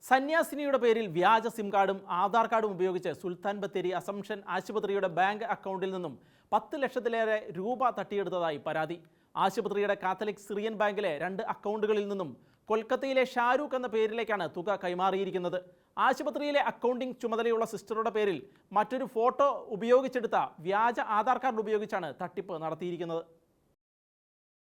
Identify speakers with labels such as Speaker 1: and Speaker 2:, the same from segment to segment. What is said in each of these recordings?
Speaker 1: സന്യാസിനിയുടെ പേരിൽ വ്യാജ സിം കാർഡും ആധാർ കാർഡും ഉപയോഗിച്ച് സുൽത്താൻ ബത്തേരി അസംഷൻ ആശുപത്രിയുടെ ബാങ്ക് അക്കൗണ്ടിൽ നിന്നും 10 ലക്ഷത്തിലേറെ രൂപ തട്ടിയെടുത്തതായി പരാതി. ആശുപത്രിയുടെ കാത്തലിക് സിറിയൻ ബാങ്കിലെ 2 അക്കൗണ്ടുകളിൽ നിന്നും കൊൽക്കത്തയിലെ ഷാരൂഖ് എന്ന പേരിലേക്കാണ് തുക കൈമാറിയിരിക്കുന്നത്. ആശുപത്രിയിലെ അക്കൗണ്ടിംഗ് ചുമതലയുള്ള സിസ്റ്ററുടെ പേരിൽ മറ്റൊരു ഫോട്ടോ ഉപയോഗിച്ചെടുത്ത വ്യാജ ആധാർ കാർഡ് ഉപയോഗിച്ചാണ് തട്ടിപ്പ് നടത്തിയിരിക്കുന്നത്.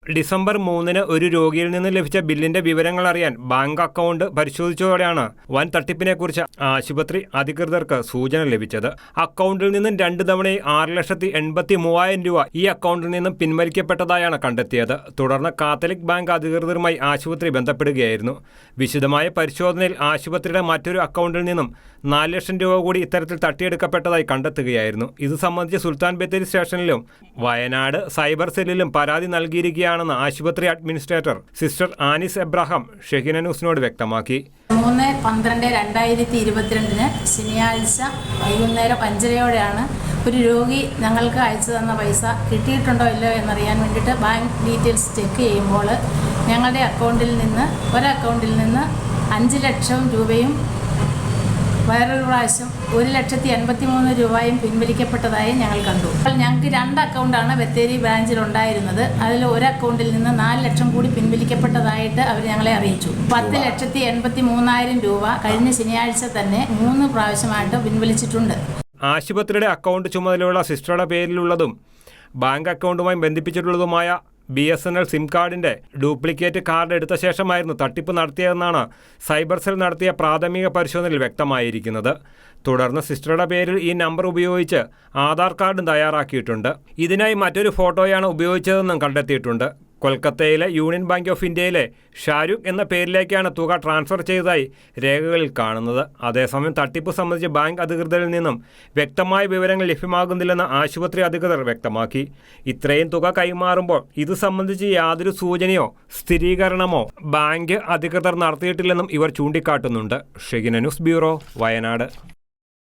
Speaker 2: ഡിസംബർ 3-ന് ഒരു രോഗിയിൽ നിന്ന് ലഭിച്ച ബില്ലിന്റെ വിവരങ്ങൾ അറിയാൻ ബാങ്ക് അക്കൗണ്ട് പരിശോധിച്ചതോടെയാണ് വൻ തട്ടിപ്പിനെക്കുറിച്ച് ആശുപത്രി അധികൃതർക്ക് സൂചന ലഭിച്ചത്. അക്കൗണ്ടിൽ നിന്നും 2 തവണയായി 6,83,000 രൂപ ഈ അക്കൗണ്ടിൽ നിന്നും പിൻവലിക്കപ്പെട്ടതായാണ് കണ്ടെത്തിയത്. തുടർന്ന് കാത്തലിക് ബാങ്ക് അധികൃതരുമായി ആശുപത്രി ബന്ധപ്പെടുകയായിരുന്നു. വിശദമായ പരിശോധനയിൽ ആശുപത്രിയുടെ മറ്റൊരു അക്കൗണ്ടിൽ നിന്നും 4 ലക്ഷം രൂപ കൂടി ഇത്തരത്തിൽ തട്ടിയെടുക്കപ്പെട്ടതായി കണ്ടെത്തുകയായിരുന്നു. ഇത് സംബന്ധിച്ച് സുൽത്താൻ ബത്തേരി സ്റ്റേഷനിലും വയനാട് സൈബർ സെല്ലിലും പരാതി നൽകിയിരിക്കുകയാണെന്ന് ആശുപത്രി അഡ്മിനിസ്ട്രേറ്റർ സിസ്റ്റർ ആനിസ് എബ്രഹാം ഷെഹിന ന്യൂസിനോട് വ്യക്തമാക്കി.
Speaker 3: 3/12/2022 ശനിയാഴ്ച വൈകുന്നേരം 5:30 ഒരു രോഗി ഞങ്ങൾക്ക് അയച്ചു തന്ന പൈസ കിട്ടിയിട്ടുണ്ടോ ഇല്ലയോ എന്നറിയാൻ വേണ്ടിയിട്ട് ബാങ്ക് ഡീറ്റെയിൽസ് ചെക്ക് ചെയ്യുമ്പോൾ ഞങ്ങളുടെ അക്കൗണ്ടിൽ നിന്ന് 5 ലക്ഷം രൂപയും വേറൊരു പ്രാവശ്യം 1,83,000 രൂപയും പിൻവലിക്കപ്പെട്ടതായി ഞങ്ങൾ കണ്ടു. ഞങ്ങൾക്ക് 2 അക്കൗണ്ടാണ് ബത്തേരി ബ്രാഞ്ചിലുണ്ടായിരുന്നത്. അതിൽ ഒരു അക്കൗണ്ടിൽ നിന്ന് 4 ലക്ഷം കൂടി പിൻവലിക്കപ്പെട്ടതായിട്ട് അവർ ഞങ്ങളെ അറിയിച്ചു. 10,83,000 രൂപ കഴിഞ്ഞ ശനിയാഴ്ച തന്നെ 3 പ്രാവശ്യമായിട്ട് പിൻവലിച്ചിട്ടുണ്ട്.
Speaker 2: ആശുപത്രിയുടെ അക്കൗണ്ട് ചുമതലയുള്ള സിസ്റ്ററുടെ പേരിലുള്ളതും ബാങ്ക് അക്കൗണ്ടുമായി ബന്ധിപ്പിച്ചിട്ടുള്ളതുമായ BSNL സിം കാർഡിൻ്റെ ഡ്യൂപ്ലിക്കേറ്റ് കാർഡ് എടുത്ത ശേഷമായിരുന്നു തട്ടിപ്പ് നടത്തിയതെന്നാണ് സൈബർ സെൽ നടത്തിയ പ്രാഥമിക പരിശോധനയിൽ വ്യക്തമായിരിക്കുന്നത്. തുടർന്ന് സിസ്റ്ററുടെ പേരിൽ ഈ നമ്പർ ഉപയോഗിച്ച് ആധാർ കാർഡും തയ്യാറാക്കിയിട്ടുണ്ട്. ഇതിനായി മറ്റൊരു ഫോട്ടോയാണ് ഉപയോഗിച്ചതെന്നും കണ്ടെത്തിയിട്ടുണ്ട്. കൊൽക്കത്തയിലെ യൂണിയൻ ബാങ്ക് ഓഫ് ഇന്ത്യയിലെ ഷാരൂഖ് എന്ന പേരിലേക്കാണ് തുക ട്രാൻസ്ഫർ ചെയ്തതായി രേഖകളിൽ കാണുന്നത്. അതേസമയം തട്ടിപ്പ് സംബന്ധിച്ച് ബാങ്ക് അധികൃതരിൽ നിന്നും വ്യക്തമായ വിവരങ്ങൾ ലഭ്യമാകുന്നില്ലെന്ന് ആശുപത്രി അധികൃതർ വ്യക്തമാക്കി. ഇത്രയും തുക കൈമാറുമ്പോൾ ഇത് സംബന്ധിച്ച് യാതൊരു സൂചനയോ സ്ഥിരീകരണമോ ബാങ്ക് അധികൃതർ നടത്തിയിട്ടില്ലെന്നും ഇവർ ചൂണ്ടിക്കാട്ടുന്നുണ്ട്. ഷെഹിന ന്യൂസ് ബ്യൂറോ, വയനാട്.